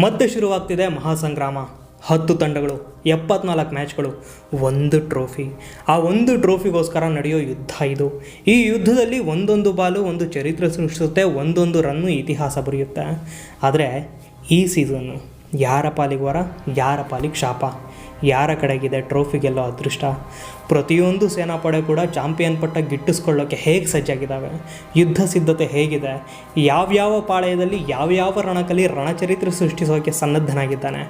ಮತ್ತೆ ಶುರುವಾಗ್ತಿದೆ ಮಹಾಸಂಗ್ರಾಮ. 10 ತಂಡಗಳು, 74 ಮ್ಯಾಚ್ಗಳು, 1 ಟ್ರೋಫಿ. ಆ 1 ಟ್ರೋಫಿಗೋಸ್ಕರ ನಡೆಯೋ ಯುದ್ಧ ಇದು. ಈ ಯುದ್ಧದಲ್ಲಿ ಒಂದೊಂದು ಬಾಲು ಒಂದು ಚರಿತ್ರೆ ಸೃಷ್ಟಿಸುತ್ತೆ, ಒಂದೊಂದು ರನ್ನು ಇತಿಹಾಸ ಬರೆಯುತ್ತೆ. ಆದರೆ ಈ ಸೀಸನ್ನು ಯಾರ ಪಾಲಿಗೆ ವರ, ಯಾರ ಪಾಲಿಗೆ ಶಾಪ, ಯಾರ ಕಡೆಗಿದೆ ಟ್ರೋಫಿ ಗೆಲ್ಲೋ ಅದೃಷ್ಟ? ಪ್ರತಿಯೊಂದು ಸೇನಾಪಡೆ ಕೂಡ ಚಾಂಪಿಯನ್ ಪಟ್ಟ ಗಿಟ್ಟಿಸ್ಕೊಳ್ಳೋಕ್ಕೆ ಹೇಗೆ ಸಜ್ಜಾಗಿದ್ದಾವೆ? ಯುದ್ಧ ಸಿದ್ಧತೆ ಹೇಗಿದೆ? ಯಾವ್ಯಾವ ಪಾಳಯದಲ್ಲಿ ಯಾವ್ಯಾವ ರಣಕಲಿ ರಣಚರಿತ್ರೆ ಸೃಷ್ಟಿಸೋಕ್ಕೆ ಸನ್ನದ್ಧನಾಗಿದ್ದಾನೆ?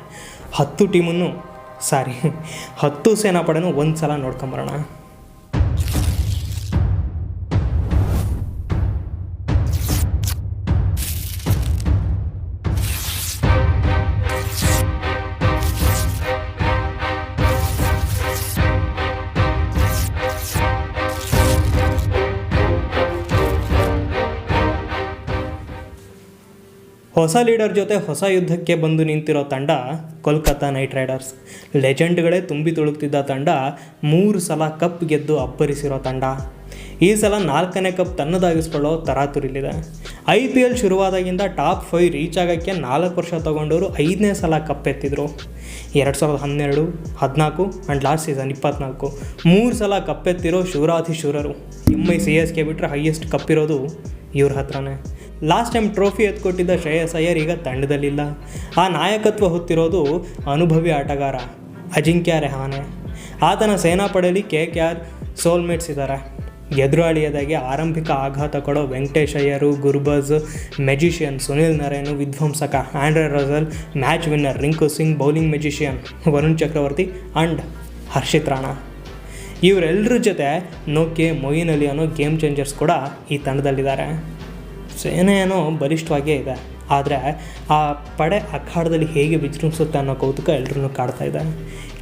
10 ಸೇನಾಪಡೆನೂ ಒಂದು ಸಲ ನೋಡ್ಕೊಂಬರೋಣ. ಹೊಸ ಲೀಡರ್ ಜೊತೆ ಹೊಸ ಯುದ್ಧಕ್ಕೆ ಬಂದು ನಿಂತಿರೋ ತಂಡ ಕೋಲ್ಕತ್ತಾ ನೈಟ್ ರೈಡರ್ಸ್. ಲೆಜೆಂಡ್ಗಳೇ ತುಂಬಿ ತುಳುಕ್ತಿದ್ದ ತಂಡ, 3 ಸಲ ಕಪ್ ಗೆದ್ದು ಅಬ್ಬರಿಸಿರೋ ತಂಡ. ಈ ಸಲ 4ನೇ ಕಪ್ ತನ್ನದಾಗಿಸ್ಕೊಳ್ಳೋ ತರಾತುರಿಲಿದೆ. IPL ಶುರುವಾದಾಗಿಂದ ಟಾಪ್ 5 ರೀಚ್ ಆಗೋಕ್ಕೆ 4 ವರ್ಷ ತೊಗೊಂಡವರು 5ನೇ ಸಲ ಕಪ್ ಎತ್ತಿದ್ರು. 2012, 14 ಆ್ಯಂಡ್ ಲಾಸ್ಟ್ ಸೀಸನ್ 24 3 ಸಲ ಕಪ್ಪೆತ್ತಿರೋ ಶೂರಾಧಿಶೂರರು. MI CSK ಬಿಟ್ಟರೆ ಹೈಯೆಸ್ಟ್ ಕಪ್ಪಿರೋದು ಇವ್ರ ಹತ್ರನೇ. ಲಾಸ್ಟ್ ಟೈಮ್ ಟ್ರೋಫಿ ಎತ್ಕೊಟ್ಟಿದ್ದ ಶ್ರೇಯಸ್ ಅಯ್ಯರ್ ಈಗ ತಂಡದಲ್ಲಿಲ್ಲ. ಆ ನಾಯಕತ್ವ ಹೊತ್ತಿರೋದು ಅನುಭವಿ ಆಟಗಾರ ಅಜಿಂಕ್ಯ ರೆಹಾನೆ. ಆತನ ಸೇನಾಪಡೆಯಲ್ಲಿ KKR ಸೋಲ್ಮೇಟ್ಸ್ ಇದ್ದಾರೆ. ಎದುರಾಳಿಯದಾಗಿ ಆರಂಭಿಕ ಆಘಾತ ಕೊಡೋ ವೆಂಕಟೇಶ್ ಅಯ್ಯರು, ಗುರ್ಬಜ್, ಮೆಜಿಷಿಯನ್ ಸುನಿಲ್ ನರೇನ್, ವಿಧ್ವಂಸಕ Andre Russell, match winner Rinku Singh, bowling magician Varun Chakravarthy and Harshit Rana. ಇವರೆಲ್ಲರ ಜೊತೆ ನೋಕೆ, ಮೊಯಿನ್ ಅಲಿ ಅನ್ನೋ ಗೇಮ್ ಚೇಂಜರ್ಸ್ ಕೂಡ ಈ ತಂಡದಲ್ಲಿದ್ದಾರೆ. ಸೇನೆ ಏನೋ ಬಲಿಷ್ಠವಾಗೇ ಇದೆ, ಆದರೆ ಆ ಪಡೆ ಅಖಾಡದಲ್ಲಿ ಹೇಗೆ ವಿಜೃಂಭಿಸುತ್ತೆ ಅನ್ನೋ ಕೌತುಕ ಎಲ್ಲರನ್ನೂ ಕಾಡ್ತಾ ಇದೆ.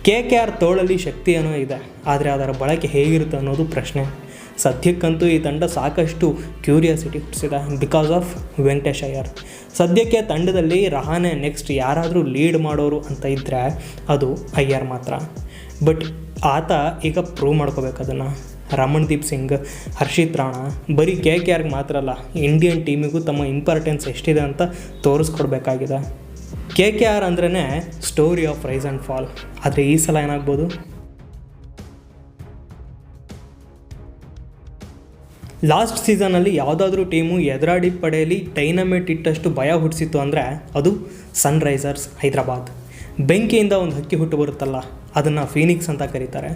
KKR ತೋಳಲ್ಲಿ ಶಕ್ತಿ ಏನೋ ಇದೆ, ಆದರೆ ಅದರ ಬಳಕೆ ಹೇಗಿರುತ್ತೆ ಅನ್ನೋದು ಪ್ರಶ್ನೆ. ಸದ್ಯಕ್ಕಂತೂ ಈ ತಂಡ ಸಾಕಷ್ಟು ಕ್ಯೂರಿಯಾಸಿಟಿ ಹುಟ್ಟಿಸಿದೆ ಬಿಕಾಸ್ ಆಫ್ ವೆಂಕಟೇಶ್ ಅಯ್ಯರ್. ಸದ್ಯಕ್ಕೆ ತಂಡದಲ್ಲಿ ರಹಾನೆ ನೆಕ್ಸ್ಟ್ ಯಾರಾದರೂ ಲೀಡ್ ಮಾಡೋರು ಅಂತ ಇದ್ದರೆ ಅದು ಅಯ್ಯರ್ ಮಾತ್ರ. ಬಟ್ ಆತ ಈಗ ಪ್ರೂವ್ ಮಾಡ್ಕೋಬೇಕು ಅದನ್ನು. ರಮಣ್ದೀಪ್ ಸಿಂಗ್, ಹರ್ಷಿತ್ ರಾಣಾ ಬರೀ KKRಗೆ ಮಾತ್ರ ಅಲ್ಲ, ಇಂಡಿಯನ್ ಟೀಮಿಗೂ ತಮ್ಮ ಇಂಪಾರ್ಟೆನ್ಸ್ ಎಷ್ಟಿದೆ ಅಂತ ತೋರಿಸ್ಕೊಡ್ಬೇಕಾಗಿದೆ. KKR ಅಂದ್ರೇ story of rise and fall. ಆದರೆ ಈ ಸಲ ಏನಾಗ್ಬೋದು? ಲಾಸ್ಟ್ ಸೀಸನಲ್ಲಿ ಯಾವುದಾದ್ರೂ ಟೀಮು ಎದುರಾಡಿ ಪಡೆಯಲ್ಲಿ ಡೈನಮೇಟ್ ಇಟ್ಟಷ್ಟು ಭಯ ಹುಟ್ಟಿಸಿತ್ತು ಅಂದರೆ ಅದು ಸನ್ರೈಸರ್ಸ್ ಹೈದರಾಬಾದ್. ಬೆಂಕಿಯಿಂದ ಒಂದು ಹಕ್ಕಿ ಹುಟ್ಟು ಬರುತ್ತಲ್ಲ, ಅದನ್ನು ಫೀನಿಕ್ಸ್ ಅಂತ ಕರೀತಾರೆ.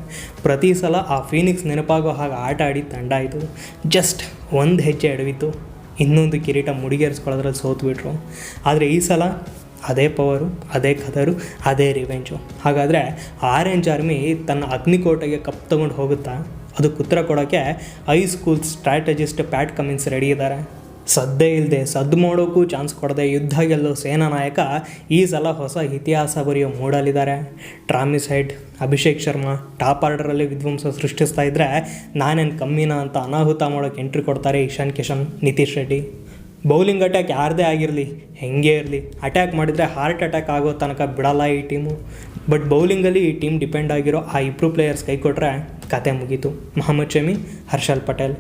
ಪ್ರತಿ ಸಲ ಆ ಫೀನಿಕ್ಸ್ ನೆನಪಾಗೋ ಹಾಗೆ ಆಟ ಆಡಿ ತಂಡ ಇದು. ಜಸ್ಟ್ ಒಂದು ಹೆಜ್ಜೆ ಎಡವಿತ್ತು, ಇನ್ನೊಂದು ಕಿರೀಟ ಮುಡಿಗೇರಿಸ್ಕೊಳ್ಳೋದ್ರಲ್ಲಿ ಸೋತ್ಬಿಟ್ರು. ಆದರೆ ಈ ಸಲ ಅದೇ ಪವರು, ಅದೇ ಕದರು, ಅದೇ ರಿವೆಂಜು. ಹಾಗಾದರೆ ಆರೆಂಜ್ ಆರ್ಮಿ ತನ್ನ ಅಗ್ನಿಕೋಟೆಗೆ ಕಪ್ ತೊಗೊಂಡು ಹೋಗುತ್ತಾ? ಅದಕ್ಕೆ ಉತ್ತರ ಕೊಡೋಕ್ಕೆ high school strategist Pat Cummins ready ಇದ್ದಾರೆ. ಸದ್ದೇ ಇಲ್ಲದೆ ಸದ್ದು ಮಾಡೋಕ್ಕೂ ಚಾನ್ಸ್ ಕೊಡದೆ ಯುದ್ಧ ಗೆಲ್ಲೋ ಸೇನಾ ನಾಯಕ ಈ ಸಲ ಹೊಸ ಇತಿಹಾಸ ಬರೆಯೋ ಮೂಡಲಿದ್ದಾರೆ. ಟ್ರಾಮಿಸ್ ಹೆಡ್, ಅಭಿಷೇಕ್ ಶರ್ಮಾ ಟಾಪ್ ಆರ್ಡರಲ್ಲಿ ವಿಧ್ವಂಸ ಸೃಷ್ಟಿಸ್ತಾ ಇದ್ದರೆ ನಾನೇನು ಕಮ್ಮಿನಾ ಅಂತ ಅನಾಹುತ ಮಾಡೋಕ್ಕೆ ಎಂಟ್ರಿ ಕೊಡ್ತಾರೆ ಇಶಾನ್ ಕಿಶನ್, ನಿತೀಶ್ ರೆಡ್ಡಿ. ಬೌಲಿಂಗ್ ಅಟ್ಯಾಕ್ ಯಾರದೇ ಆಗಿರಲಿ, ಹೆಂಗೆ ಇರಲಿ, ಅಟ್ಯಾಕ್ ಮಾಡಿದರೆ ಹಾರ್ಟ್ ಅಟ್ಯಾಕ್ ಆಗೋ ತನಕ ಬಿಡಲ್ಲ ಈ ಟೀಮು. ಬಟ್ ಬೌಲಿಂಗಲ್ಲಿ ಈ ಟೀಮ್ ಡಿಪೆಂಡ್ ಆಗಿರೋ ಆ ಇಬ್ಬರು ಪ್ಲೇಯರ್ಸ್ ಕೈ ಕೊಟ್ಟರೆ ಕತೆ ಮುಗೀತು. ಮೊಹಮ್ಮದ್ ಶಮಿ, ಹರ್ಷಲ್ ಪಟೇಲ್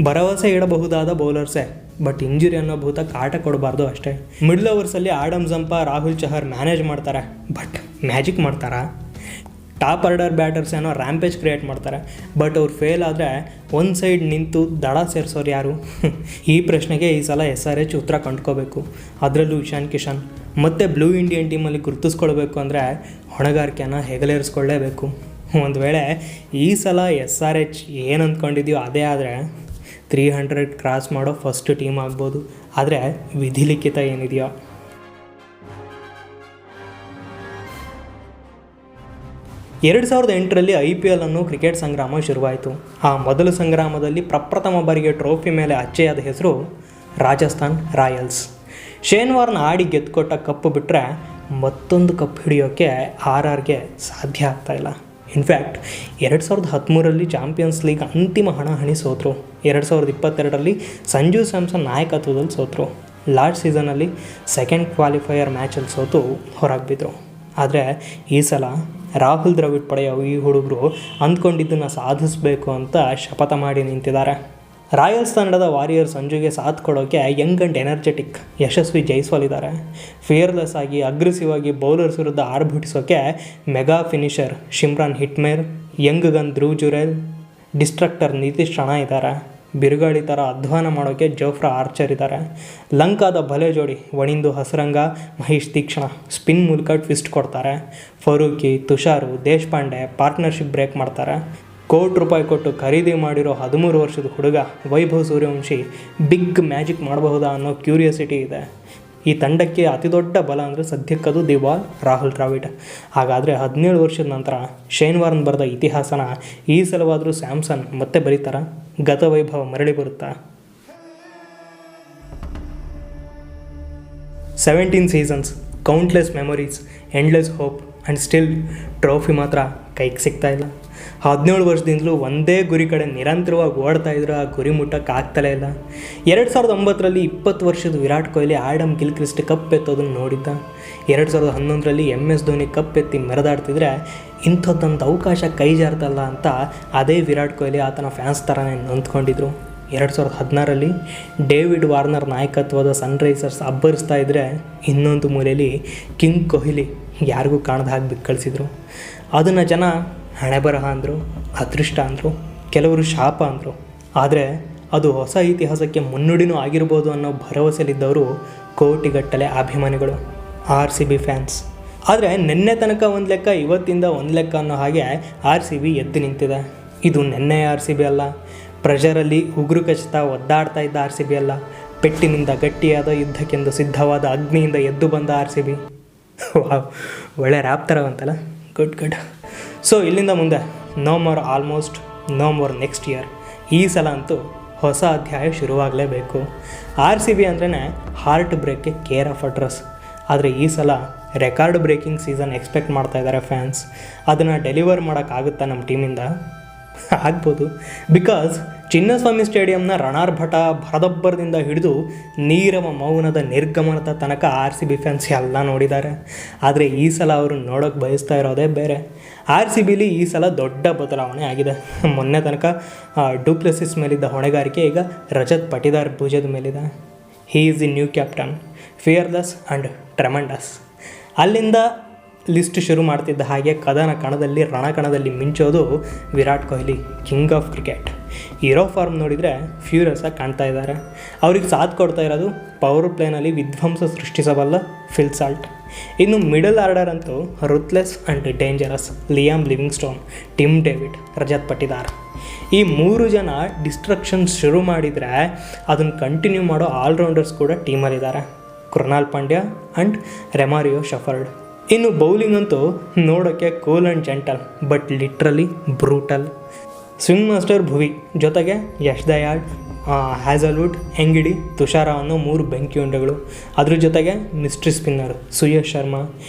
ಭರವಸೆ ಇಡಬಹುದಾದ ಬೌಲರ್ಸೇ, ಬಟ್ ಇಂಜುರಿ ಅನ್ನೋ ಭೂತ ಕಾಟ ಕೊಡಬಾರ್ದು ಅಷ್ಟೇ. ಮಿಡ್ಲ್ ಓವರ್ಸಲ್ಲಿ Adam Zampa, Rahul Chahar manage ಮಾಡ್ತಾರೆ, ಬಟ್ ಮ್ಯಾಜಿಕ್ ಮಾಡ್ತಾರಾ? ಟಾಪ್ ಆರ್ಡರ್ ಬ್ಯಾಟರ್ಸ್ ಏನೋ ರ್ಯಾಂಪೇಜ್ ಕ್ರಿಯೇಟ್ ಮಾಡ್ತಾರೆ, ಬಟ್ ಅವ್ರು ಫೇಲ್ ಆದರೆ ಒಂದು ಸೈಡ್ ನಿಂತು ದಡ ಸೇರಿಸೋರು ಯಾರು? ಈ ಪ್ರಶ್ನೆಗೆ ಈ ಸಲ SRH ಉತ್ತರ ಕಂಡ್ಕೋಬೇಕು. ಅದರಲ್ಲೂ ಇಶಾನ್ ಕಿಶನ್. ಮತ್ತು ಬ್ಲೂ ಇಂಡಿಯನ್ ಟೀಮಲ್ಲಿ ಗುರುತಿಸ್ಕೊಳ್ಬೇಕು ಅಂದರೆ ಹೊಣೆಗಾರಿಕೆನ ಹೆಗಲೇರಿಸ್ಕೊಳ್ಳೇಬೇಕು. ಒಂದು ವೇಳೆ ಈ ಸಲ SRH ಏನು ಅಂದ್ಕೊಂಡಿದೆಯೋ ಅದೇ ಆದರೆ 300 ಕ್ರಾಸ್ ಮಾಡೋ ಫಸ್ಟ್ ಟೀಮ್ ಆಗ್ಬೋದು. ಆದರೆ ವಿಧಿಲಿಖಿತ ಏನಿದೆಯೋ. 2008ರಲ್ಲಿ IPL ಅನ್ನೋ ಕ್ರಿಕೆಟ್ ಸಂಗ್ರಾಮ ಶುರುವಾಯಿತು. ಆ ಮೊದಲ ಸಂಗ್ರಾಮದಲ್ಲಿ ಪ್ರಪ್ರಥಮ ಬಾರಿಗೆ ಟ್ರೋಫಿ ಮೇಲೆ ಅಚ್ಚೆಯಾದ ಹೆಸರು ರಾಜಸ್ಥಾನ್ ರಾಯಲ್ಸ್. ಶೇನ್ ವಾರ್ನ್ ಆಡಿ ಗೆದ್ದುಕೊಟ್ಟ ಕಪ್ಪು ಬಿಟ್ಟರೆ ಮತ್ತೊಂದು ಕಪ್ ಹಿಡಿಯೋಕ್ಕೆ RRಗೆ ಸಾಧ್ಯ ಆಗ್ತಾಯಿಲ್ಲ. ಇನ್ಫ್ಯಾಕ್ಟ್ 2013ರಲ್ಲಿ ಚಾಂಪಿಯನ್ಸ್ ಲೀಗ್ ಅಂತಿಮ ಹಣಾಹಣಿ ಸೋತರು. 2022ರಲ್ಲಿ ಸಂಜು ಸ್ಯಾಮ್ಸನ್ ನಾಯಕತ್ವದಲ್ಲಿ ಸೋತರು. ಲಾಸ್ಟ್ ಸೀಸನಲ್ಲಿ ಸೆಕೆಂಡ್ ಕ್ವಾಲಿಫೈಯರ್ ಮ್ಯಾಚಲ್ಲಿ ಸೋತು ಹೊರಗೆ ಬಿದ್ದರು. ಆದರೆ ಈ ಸಲ ರಾಹುಲ್ ದ್ರಾವಿಡ್ ಪಡೆಯ ಈ ಹುಡುಗರು ಅಂದ್ಕೊಂಡಿದ್ದನ್ನು ಸಾಧಿಸಬೇಕು ಅಂತ ಶಪಥ ಮಾಡಿ ನಿಂತಿದ್ದಾರೆ. ರಾಯಲ್ಸ್ ತಂಡದ ವಾರಿಯರ್ ಸಂಜುಗೆ ಸಾಥ್ ಕೊಡೋಕ್ಕೆ young and energetic Yashasvi Jaiswal ಇದ್ದಾರೆ. ಫಿಯರ್ಲೆಸ್ ಆಗಿ ಅಗ್ರೆಸಿವ್ ಆಗಿ ಬೌಲರ್ಸ್ ವಿರುದ್ಧ ಆರ್ಭಟಿಸೋಕ್ಕೆ mega finisher Shimron Hetmyer, young gun Dhruv Jurel, destructor Nitish Rana ಇದ್ದಾರೆ. ಬಿರುಗಾಳಿ ಥರ ಅಧ್ವಾನ ಮಾಡೋಕ್ಕೆ ಜೋಫ್ರಾ ಆರ್ಚರ್ ಇದ್ದಾರೆ. ಲಂಕಾದ ಭಲೆ ಜೋಡಿ ವಣಿಂದು ಹಸರಂಗ, ಮಹೇಶ್ ತೀಕ್ಷ್ಣ ಸ್ಪಿನ್ ಮೂಲಕ ಟ್ವಿಸ್ಟ್ ಕೊಡ್ತಾರೆ. ಫರೂಕಿ, ತುಷಾರು, ದೇಶಪಾಂಡೆ ಪಾರ್ಟ್ನರ್ಶಿಪ್ ಬ್ರೇಕ್ ಮಾಡ್ತಾರೆ. ₹1,00,00,000 ಕೊಟ್ಟು ಖರೀದಿ ಮಾಡಿರೋ 13 ವರ್ಷದ ಹುಡುಗ ವೈಭವ್ ಸೂರ್ಯವಂಶಿ ಬಿಗ್ ಮ್ಯಾಜಿಕ್ ಮಾಡಬಹುದಾ ಅನ್ನೋ ಕ್ಯೂರಿಯಾಸಿಟಿ ಇದೆ. ಈ ತಂಡಕ್ಕೆ ಅತಿ ದೊಡ್ಡ ಬಲ ಅಂದರೆ ಸದ್ಯಕ್ಕದು ದಿವಾಲ್ ರಾಹುಲ್ ದ್ರಾವಿಡ್. ಹಾಗಾದರೆ 17 ವರ್ಷದ ನಂತರ ಶೇನ್ ವಾರ್ನ್ ಬರೆದ ಇತಿಹಾಸನ ಈ ಸಲವಾದರೂ ಸ್ಯಾಮ್ಸನ್ ಮತ್ತೆ ಬರೀತಾರ? ಗತ ವೈಭವ ಮರಳಿ ಬರುತ್ತಾ? 17 seasons, countless memories, endless hope and still trophy ಮಾತ್ರ ಕೈಗೆ ಸಿಗ್ತಾ ಇಲ್ಲ. 17 ವರ್ಷದಿಂದಲೂ ಒಂದೇ ಗುರಿ ಕಡೆ ನಿರಂತರವಾಗಿ ಓಡ್ತಾ ಇದ್ರು, ಆ ಗುರಿ ಮುಟ್ಟಕ್ಕೆ ಆಗ್ತಲೇ ಇಲ್ಲ. 2009ರಲ್ಲಿ 20 ವರ್ಷದ Virat Kohli Adam Gilchrist cup ಎತ್ತೋದನ್ನು ನೋಡಿದ್ದ. 2011ರಲ್ಲಿ MS ಧೋನಿ ಕಪ್ ಎತ್ತಿ ಮೆರೆದಾಡ್ತಿದ್ರೆ ಇಂಥದ್ದೊಂದು ಅವಕಾಶ ಕೈ ಜಾರ್ತಲ್ಲ ಅಂತ ಅದೇ ವಿರಾಟ್ ಕೊಹ್ಲಿ ಆತನ ಫ್ಯಾನ್ಸ್ ಥರನೇ ನೊಂದ್ಕೊಂಡಿದ್ರು. 2016ರಲ್ಲಿ ಡೇವಿಡ್ ವಾರ್ನರ್ ನಾಯಕತ್ವದ ಸನ್ರೈಸರ್ಸ್ ಅಬ್ಬರಿಸ್ತಾ ಇದ್ದರೆ ಇನ್ನೊಂದು ಮೂಲೆಯಲ್ಲಿ ಕಿಂಗ್ ಕೊಹ್ಲಿ ಯಾರಿಗೂ ಕಾಣದ ಹಾಗೆ ಬಿಕ್ಕಳಿಸಿದ್ರು. ಅದನ್ನು ಜನ ಹಣೆ ಬರಹ ಅಂದರು, ಅದೃಷ್ಟ ಅಂದರು, ಕೆಲವರು ಶಾಪ ಅಂದರು. ಆದರೆ ಅದು ಹೊಸ ಇತಿಹಾಸಕ್ಕೆ ಮುನ್ನುಡಿನೂ ಆಗಿರ್ಬೋದು ಅನ್ನೋ ಭರವಸೆಲಿದ್ದವರು ಕೋಟಿಗಟ್ಟಲೆ ಅಭಿಮಾನಿಗಳು, RCB ಫ್ಯಾನ್ಸ್. ಆದರೆ ನಿನ್ನೆ ತನಕ ಒಂದು ಲೆಕ್ಕ, ಇವತ್ತಿಂದ ಒಂದು ಲೆಕ್ಕ ಅನ್ನೋ ಹಾಗೆ RCB ಎದ್ದು ನಿಂತಿದೆ. ಇದು ನಿನ್ನೆ RCB ಅಲ್ಲ, ಪ್ರೆಷರಲ್ಲಿ ಉಗುರು ಕಚ್ತಾ ಒದ್ದಾಡ್ತಾ ಇದ್ದ RCB ಅಲ್ಲ, ಪೆಟ್ಟಿನಿಂದ ಗಟ್ಟಿಯಾದ ಯುದ್ಧಕ್ಕೆಂದು ಸಿದ್ಧವಾದ ಅಗ್ನಿಯಿಂದ ಎದ್ದು ಬಂದ RCB. ಒಳ್ಳೆ ರ್ಯಾಪ್ ಥರ ಅಂತಲ್ಲ, ಗುಡ್. ಸೊ ಇಲ್ಲಿಂದ ಮುಂದೆ no more almost, no more next year. ಈ ಸಲ ಅಂತೂ ಹೊಸ ಅಧ್ಯಾಯ ಶುರುವಾಗಲೇಬೇಕು. RCB ಅಂದ್ರೇ ಹಾರ್ಟ್ ಬ್ರೇಕ್ಗೆ ಕೇರ್ ಆಫ್ ಅಡ್ರೆಸ್. ಆದರೆ ಈ ಸಲ ರೆಕಾರ್ಡ್ ಬ್ರೇಕಿಂಗ್ ಸೀಸನ್ ಎಕ್ಸ್ಪೆಕ್ಟ್ ಮಾಡ್ತಾ ಇದ್ದಾರೆ ಫ್ಯಾನ್ಸ್. ಅದನ್ನು ಡೆಲಿವರ್ ಮಾಡೋಕ್ಕಾಗುತ್ತಾ ನಮ್ಮ ಟೀಮಿಂದ? ಆಗ್ಬೋದು. ಬಿಕಾಸ್ ಚಿನ್ನಸ್ವಾಮಿ ಸ್ಟೇಡಿಯಂನ ರಣಾರ್ಭಟ ಭರದಬ್ಬರದಿಂದ ಹಿಡಿದು ನೀರವ ಮೌನದ ನಿರ್ಗಮನದ ತನಕ RCB ಫ್ಯಾನ್ಸ್ ಎಲ್ಲ ನೋಡಿದ್ದಾರೆ. ಆದರೆ ಈ ಸಲ ಅವರು ನೋಡೋಕ್ಕೆ ಬಯಸ್ತಾ ಇರೋದೇ ಬೇರೆ. RCBಲಿ ಈ ಸಲ ದೊಡ್ಡ ಬದಲಾವಣೆ ಆಗಿದೆ. ಮೊನ್ನೆ ತನಕ ಡುಪ್ಲೆಸಿಸ್ ಮೇಲಿದ್ದ ಹೊಣೆಗಾರಿಕೆ ಈಗ ರಜತ್ ಪಟಿದಾರ್ ಭುಜದ ಮೇಲಿದೆ. He is the new captain, fearless and tremendous. ಅಲ್ಲಿಂದ ಲಿಸ್ಟ್ ಶುರು ಮಾಡ್ತಿದ್ದ ಹಾಗೆ ಕದನ ಕಣದಲ್ಲಿ ರಣಕಣದಲ್ಲಿ ಮಿಂಚೋದು Virat Kohli, king of cricket. ಇರೋ ಫಾರ್ಮ್ ನೋಡಿದರೆ ಫ್ಯೂರಿಯಸ್ ಆಗಿ ಕಾಣ್ತಾ ಇದ್ದಾರೆ. ಅವ್ರಿಗೆ ಸಾಥ್ ಕೊಡ್ತಾ ಇರೋದು ಪವರ್ ಪ್ಲೇನಲ್ಲಿ ವಿಧ್ವಂಸ ಸೃಷ್ಟಿಸಬಲ್ಲ ಫಿಲ್ ಸಾಲ್ಟ್. ಇನ್ನು ಮಿಡಲ್ ಆರ್ಡರ್ ಅಂತೂ ruthless and dangerous Liam Livingstone, Tim David, Rajat Patidar. ಈ 3 ಜನ ಡಿಸ್ಟ್ರಕ್ಷನ್ಸ್ ಶುರು ಮಾಡಿದರೆ ಅದನ್ನು ಕಂಟಿನ್ಯೂ ಮಾಡೋ ಆಲ್ರೌಂಡರ್ಸ್ ಕೂಡ ಟೀಮಲ್ಲಿದ್ದಾರೆ, Krunal Pandya and Romario Shepherd. ಇನ್ನು ಬೌಲಿಂಗ್ ಅಂತೂ ನೋಡೋಕ್ಕೆ cool and gentle but literally brutal. Swing master Bhuvi ಜೊತೆಗೆ ಯಶ್ ದಯಾಳ್, ಹ್ಯಾಸಲ್ವುಡ್, ಹೆಂಗಿಡಿ, ತುಷಾರ ಅನ್ನೋ 3 ಬೆಂಕಿ ಉಂಡೆಗಳು. ಅದ್ರ ಜೊತೆಗೆ ಮಿಸ್ಟ್ರಿ ಸ್ಪಿನ್ನರ್ ಸುಯಶ್ ಶರ್ಮಾ.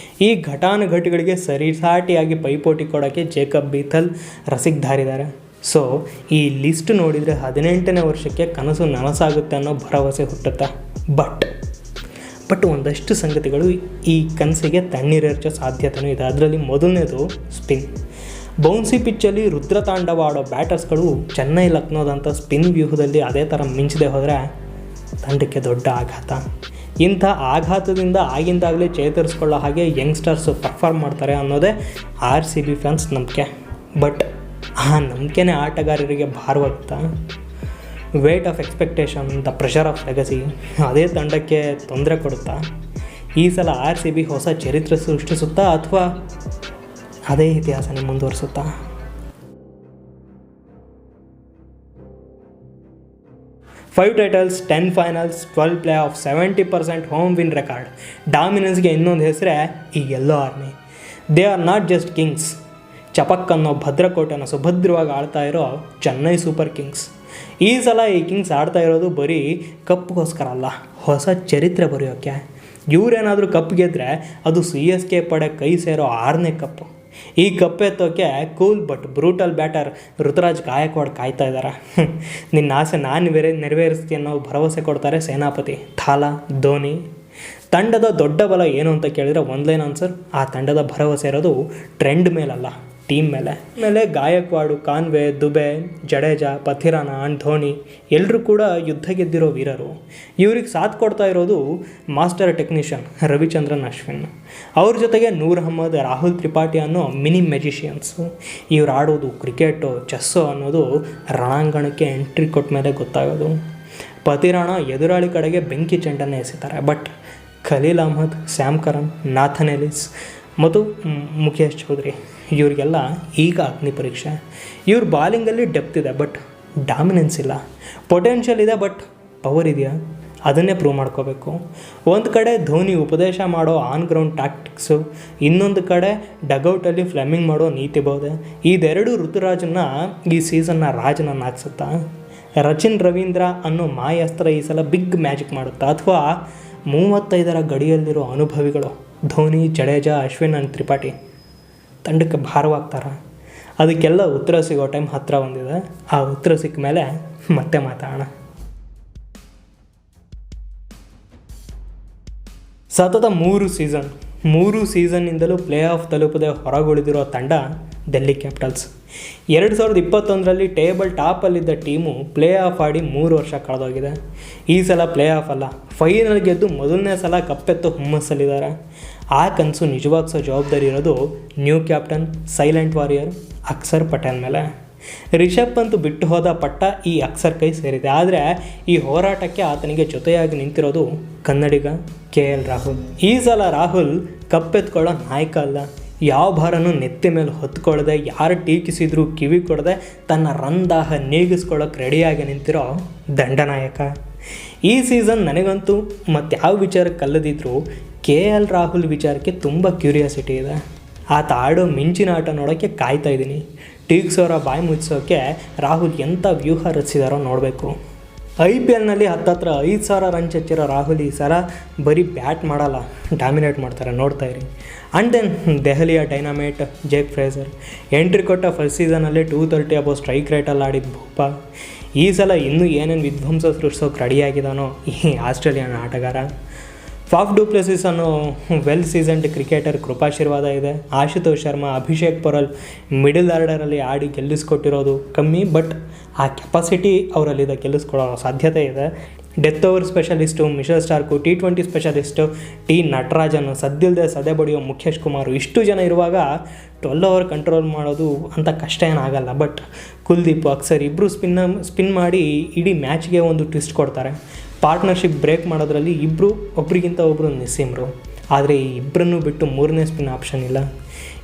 ಈ ಘಟಾನುಘಟಿಗಳಿಗೆ ಸರಿಸಾಟಿಯಾಗಿ ಪೈಪೋಟಿ ಕೊಡೋಕ್ಕೆ ಜೇಕಬ್ ಬೀಥಲ್, ರಸಿಕ್ ಧಾರಿದ್ದಾರೆ. ಸೊ ಈ ಲಿಸ್ಟ್ ನೋಡಿದರೆ 18ನೇ ವರ್ಷಕ್ಕೆ ಕನಸು ನನಸಾಗುತ್ತೆ ಅನ್ನೋ ಭರವಸೆ ಹುಟ್ಟುತ್ತೆ. ಬಟ್ ಒಂದಷ್ಟು ಸಂಗತಿಗಳು ಈ ಕನಸಿಗೆ ತಣ್ಣೀರೆರಚೋ ಸಾಧ್ಯತೆಯೂ ಇದೆ. ಅದರಲ್ಲಿ ಮೊದಲನೇದು ಸ್ಪಿನ್. ಬೌನ್ಸಿ ಪಿಚ್ಚಲ್ಲಿ ರುದ್ರತಾಂಡವ ಆಡೋ ಬ್ಯಾಟರ್ಸ್ಗಳು ಚೆನ್ನೈ ಲಕ್ನೋದಂಥ ಸ್ಪಿನ್ ವ್ಯೂಹದಲ್ಲಿ ಅದೇ ಥರ ಮಿಂಚದೆ ಹೋದರೆ ತಂಡಕ್ಕೆ ದೊಡ್ಡ ಆಘಾತ. ಇಂಥ ಆಘಾತದಿಂದ ಆಗಿಂದಾಗಲೇ ಚೇತರಿಸ್ಕೊಳ್ಳೋ ಹಾಗೆ ಯಂಗ್ಸ್ಟರ್ಸು ಪರ್ಫಾರ್ಮ್ ಮಾಡ್ತಾರೆ ಅನ್ನೋದೇ RCB ಫ್ಯಾನ್ಸ್ ನಂಬಿಕೆ. ಬಟ್ ಆ ನಂಬಿಕೆನೇ ಆಟಗಾರರಿಗೆ ಭಾರವಾಗುತ್ತಾ? Weight of expectation, the pressure of legacy ಅದೇ ತಂಡಕ್ಕೆ ತೊಂದರೆ ಕೊಡುತ್ತಾ? ಈ ಸಲ RCB ಹೊಸ ಚರಿತ್ರೆ ಸೃಷ್ಟಿಸುತ್ತಾ ಅಥವಾ ಅದೇ ಇತಿಹಾಸನೇ ಮುಂದುವರಿಸುತ್ತಾ? Five titles, 10 finals, 12 play off, 70% home win record. ಡಾಮಿನೆನ್ಸ್ಗೆ ಇನ್ನೊಂದು ಹೆಸರೇ ಈ yellow army. They are not just kings. Chepauk ಅನ್ನೋ ಭದ್ರಕೋಟೆನ ಸುಭದ್ರವಾಗಿ ಆಳ್ತಾ ಇರೋ ಚೆನ್ನೈ ಸೂಪರ್ ಕಿಂಗ್ಸ್. ಈ ಸಲ ಈ ಕಿಂಗ್ಸ್ ಆಡ್ತಾ ಇರೋದು ಬರೀ ಕಪ್ಗೋಸ್ಕರ ಅಲ್ಲ, ಹೊಸ ಚರಿತ್ರೆ ಬರೆಯೋಕ್ಕೆ. ಇವರೇನಾದರೂ ಕಪ್ ಗೆದ್ದರೆ ಅದು CSK ಪಡೆ ಕೈ ಸೇರೋ 6ನೇ ಕಪ್ಪು. ಈ ಕಪ್ ಎತ್ತೋಕ್ಕೆ cool but brutal batter Ruturaj Gaikwad ಕಾಯ್ತಾ ಇದ್ದಾರೆ. ನಿನ್ನ ಆಸೆ ನಾನು ನೆರವೇರಿಸ್ತೀನಿ ಅನ್ನೋ ಭರವಸೆ ಕೊಡ್ತಾರೆ ಸೇನಾಪತಿ ಥಾಲಾ, ಧೋನಿ. ತಂಡದ ದೊಡ್ಡ ಬಲ ಏನು ಅಂತ ಕೇಳಿದರೆ ಒಂದು ಲೈನ್ ಆನ್ಸರ್, ಆ ತಂಡದ ಭರವಸೆ ಇರೋದು ಟ್ರೆಂಡ್ ಮೇಲಲ್ಲ, ಟೀಮ್ ಮೇಲೆ ಗಾಯಕ್ವಾಡು, ಕಾನ್ವೆ, ದುಬೆ, ಜಡೇಜಾ, ಪಥಿರಾನ ಆ್ಯಂಡ್ ಧೋನಿ ಎಲ್ಲರೂ ಕೂಡ ಯುದ್ಧ ಗೆದ್ದಿರೋ ವೀರರು. ಇವ್ರಿಗೆ ಸಾಥ್ ಕೊಡ್ತಾ ಇರೋದು ಮಾಸ್ಟರ್ ಟೆಕ್ನಿಷಿಯನ್ ರವಿಚಂದ್ರನ್ ಅಶ್ವಿನ್. ಅವ್ರ ಜೊತೆಗೆ ನೂರ್ ಅಹ್ಮದ್, ರಾಹುಲ್ ತ್ರಿಪಾಠಿ ಅನ್ನೋ ಮಿನಿ ಮ್ಯಾಜಿಷಿಯನ್ಸು. ಇವ್ರು ಆಡೋದು ಕ್ರಿಕೆಟು, ಚೆಸ್ಸು ಅನ್ನೋದು ರಣಾಂಗಣಕ್ಕೆ ಎಂಟ್ರಿ ಕೊಟ್ಟ ಮೇಲೆ ಗೊತ್ತಾಗೋದು. ಪಥಿರಾಣ ಎದುರಾಳಿ ಕಡೆಗೆ ಬೆಂಕಿ ಚೆಂಡನ್ನು ಎಸೆತಾರೆ. But Khaleel Ahmed, Sam Curran, Nathan Ellis ಮತ್ತು ಮುಖೇಶ್ ಚೌಧರಿ ಇವರಿಗೆಲ್ಲ ಈಗ ಅಗ್ನಿ ಪರೀಕ್ಷೆ. ಇವ್ರ ಬಾಲಿಂಗಲ್ಲಿ ಡೆಪ್ತ್ ಇದೆ, ಬಟ್ ಡಾಮಿನೆನ್ಸ್ ಇಲ್ಲ. ಪೊಟೆನ್ಷಿಯಲ್ ಇದೆ, ಬಟ್ ಪವರ್ ಇದೆಯಾ ಅದನ್ನೇ ಪ್ರೂವ್ ಮಾಡ್ಕೋಬೇಕು. ಒಂದು ಕಡೆ ಧೋನಿ ಉಪದೇಶ ಮಾಡೋ ಆನ್ ಗ್ರೌಂಡ್ ಟ್ಯಾಕ್ಟಿಕ್ಸು, ಇನ್ನೊಂದು ಕಡೆ ಡಗೌಟಲ್ಲಿ ಫ್ಲೆಮಿಂಗ್ ಮಾಡೋ ನೀತಿ ಬೋಧೆ. ಇದೆರಡು ಋತುರಾಜನ್ನ ಈ ಸೀಸನ್ನ ರಾಜನನ್ನು ಹಾಕ್ಸುತ್ತಾ? ರಚಿನ್ ರವೀಂದ್ರ ಅನ್ನೋ ಮಾಯಾಸ್ತ್ರ ಈ ಸಲ ಬಿಗ್ ಮ್ಯಾಜಿಕ್ ಮಾಡುತ್ತಾ? ಅಥವಾ 35ರ ಗಡಿಯಲ್ಲಿರೋ ಅನುಭವಿಗಳು ಧೋನಿ, ಜಡೇಜಾ, ಅಶ್ವಿನ್ ಆ್ಯಂಡ್ ತ್ರಿಪಾಠಿ ತಂಡಕ್ಕೆ ಭಾರವಾಗ್ತಾರ? ಅದಕ್ಕೆಲ್ಲ ಉತ್ತರ ಸಿಗೋ ಟೈಮ್ ಹತ್ತಿರ ಬಂದಿದೆ. ಆ ಉತ್ತರ ಸಿಕ್ಕ ಮೇಲೆ ಮತ್ತೆ ಮಾತಾಡೋಣ. ಸತತ 3 ಸೀಸನ್ನಿಂದಲೂ ಪ್ಲೇ ಆಫ್ ತಲುಪದೆ ಹೊರಗುಳಿದಿರೋ ತಂಡ ಡೆಲ್ಲಿ ಕ್ಯಾಪಿಟಲ್ಸ್. 2021ರಲ್ಲಿ ಟೇಬಲ್ ಟಾಪಲ್ಲಿದ್ದ ಟೀಮು ಪ್ಲೇ ಆಫ್ ಆಡಿ 3 ವರ್ಷ ಕಳೆದೋಗಿದೆ. ಈ ಸಲ ಪ್ಲೇ ಆಫ್ ಅಲ್ಲ, ಫೈನಲ್ ಗೆದ್ದು ಮೊದಲನೇ ಸಲ ಕಪ್ಪೆತ್ತು ಹುಮ್ಮಸ್ಸಲ್ಲಿದ್ದಾರೆ. ಆ ಕನಸು ನಿಜವಾಗಿಸೋ ಜವಾಬ್ದಾರಿ ಇರೋದು new captain, silent warrior Akshar Patel ಮೇಲೆ. ರಿಷಬ್ ಪಂತ್ ಬಿಟ್ಟು ಹೋದ ಪಟ್ಟ ಈ ಅಕ್ಷರ್ ಕೈ ಸೇರಿದೆ. ಆದರೆ ಈ ಹೋರಾಟಕ್ಕೆ ಆತನಿಗೆ ಜೊತೆಯಾಗಿ ನಿಂತಿರೋದು ಕನ್ನಡಿಗ KL ರಾಹುಲ್. ಈ ಸಲ ರಾಹುಲ್ ಕಪ್ಪೆತ್ಕೊಳ್ಳೋ ನಾಯಕ ಅಲ್ಲ. ಯಾವ ಭಾರನೂ ನೆತ್ತಿ ಮೇಲೆ ಹೊತ್ಕೊಳ್ಳದೆ, ಯಾರು ಟೀಕಿಸಿದ್ರು ಕಿವಿ ಕೊಡದೆ ತನ್ನ ರನ್ ದಾಹ ನೀಗಿಸ್ಕೊಳ್ಳೋಕೆ ರೆಡಿಯಾಗಿ ನಿಂತಿರೋ ದಂಡನಾಯಕ. ಈ ಸೀಸನ್ ನನಗಂತೂ ಮತ್ಯಾವ ವಿಚಾರಕ್ಕೆ ಕಲ್ಲದಿದ್ರು KL ರಾಹುಲ್ ವಿಚಾರಕ್ಕೆ ತುಂಬ ಕ್ಯೂರಿಯಾಸಿಟಿ ಇದೆ. ಆತ ಆಡೋ ಮಿಂಚಿನ ಆಟ ನೋಡೋಕ್ಕೆ ಕಾಯ್ತಾ ಇದ್ದೀನಿ. ಟೀಕ್ಸೋರ ಬಾಯಿ ಮುಚ್ಚಿಸೋಕ್ಕೆ ರಾಹುಲ್ ಎಂಥ ವ್ಯೂಹ ರಚಿಸಿದಾರೋ ನೋಡಬೇಕು. IPLನಲ್ಲಿ ಹತ್ತತ್ರ 5,000 ರನ್ ಚಚ್ಚಿರೋ ರಾಹುಲ್ ಈ ಸಲ ಬರೀ ಬ್ಯಾಟ್ ಮಾಡಲ್ಲ, ಡಾಮಿನೇಟ್ ಮಾಡ್ತಾರೆ, ನೋಡ್ತಾ ಇರಿ. ಆ್ಯಂಡ್ ದೆನ್ ದೆಹಲಿಯ ಡೈನಾಮೈಟ್ ಜೇಕ್ ಫ್ರೇಸರ್ ಎಂಟ್ರಿ ಕೊಟ್ಟ ಫಸ್ಟ್ ಸೀಸನಲ್ಲಿ 230 ಅಬೋ ಸ್ಟ್ರೈಕ್ ರೇಟಲ್ಲಿ ಆಡಿದ ಭೂಪ ಈ ಸಲ ಇನ್ನೂ ಏನೇನು ವಿಧ್ವಂಸ ಸೃಷ್ಟಿಸೋಕೆ ರೆಡಿಯಾಗಿದ್ದಾನೋ ಈ ಆಸ್ಟ್ರೇಲಿಯನ್ ಆಟಗಾರ. ಫಾಫ್ ಡು ಪ್ಲೆಸಿಸ್ ಅನ್ನೋ ವೆಲ್ ಸೀಸನ್ಡ್ ಕ್ರಿಕೆಟರ್ ಕೃಪಾಶೀರ್ವಾದ ಇದೆ. ಆಶುತೋಷ್ ಶರ್ಮಾ, ಅಭಿಷೇಕ್ ಪೊರಲ್ ಮಿಡಲ್ ಆರ್ಡರಲ್ಲಿ ಆಡಿ ಗೆಲ್ಲಿಸ್ಕೊಟ್ಟಿರೋದು ಕಮ್ಮಿ, ಬಟ್ ಆ ಕೆಪಾಸಿಟಿ ಅವರಲ್ಲಿದೆ, ಗೆಲ್ಲಿಸ್ಕೊಳ್ಳೋ ಸಾಧ್ಯತೆ ಇದೆ. Death over specialist Mitchell Starc, T20 specialist Natarajan, ಸದ್ದಿಲ್ಲದೆ ಸದೆ ಬಡಿಯೋ ಮುಖೇಶ್ ಕುಮಾರ್, ಇಷ್ಟು ಜನ ಇರುವಾಗ 12 ಓವರ್ ಕಂಟ್ರೋಲ್ ಮಾಡೋದು ಅಂತ ಕಷ್ಟ ಏನಾಗಲ್ಲ. ಬಟ್ ಕುಲ್ದೀಪ್, ಅಕ್ಷರ್ ಇಬ್ಬರು ಸ್ಪಿನ್ ಮಾಡಿ ಇಡೀ ಮ್ಯಾಚ್ಗೆ ಒಂದು ಟ್ವಿಸ್ಟ್ ಕೊಡ್ತಾರೆ. ಪಾರ್ಟ್ನರ್ಶಿಪ್ ಬ್ರೇಕ್ ಮಾಡೋದ್ರಲ್ಲಿ ಒಬ್ರಿಗಿಂತ ಒಬ್ಬರು ನಿಸ್ಸೀಮರು. ಆದರೆ ಈ ಇಬ್ಬರನ್ನು ಬಿಟ್ಟು ಮೂರನೇ ಸ್ಪಿನ್ ಆಪ್ಷನ್ ಇಲ್ಲ.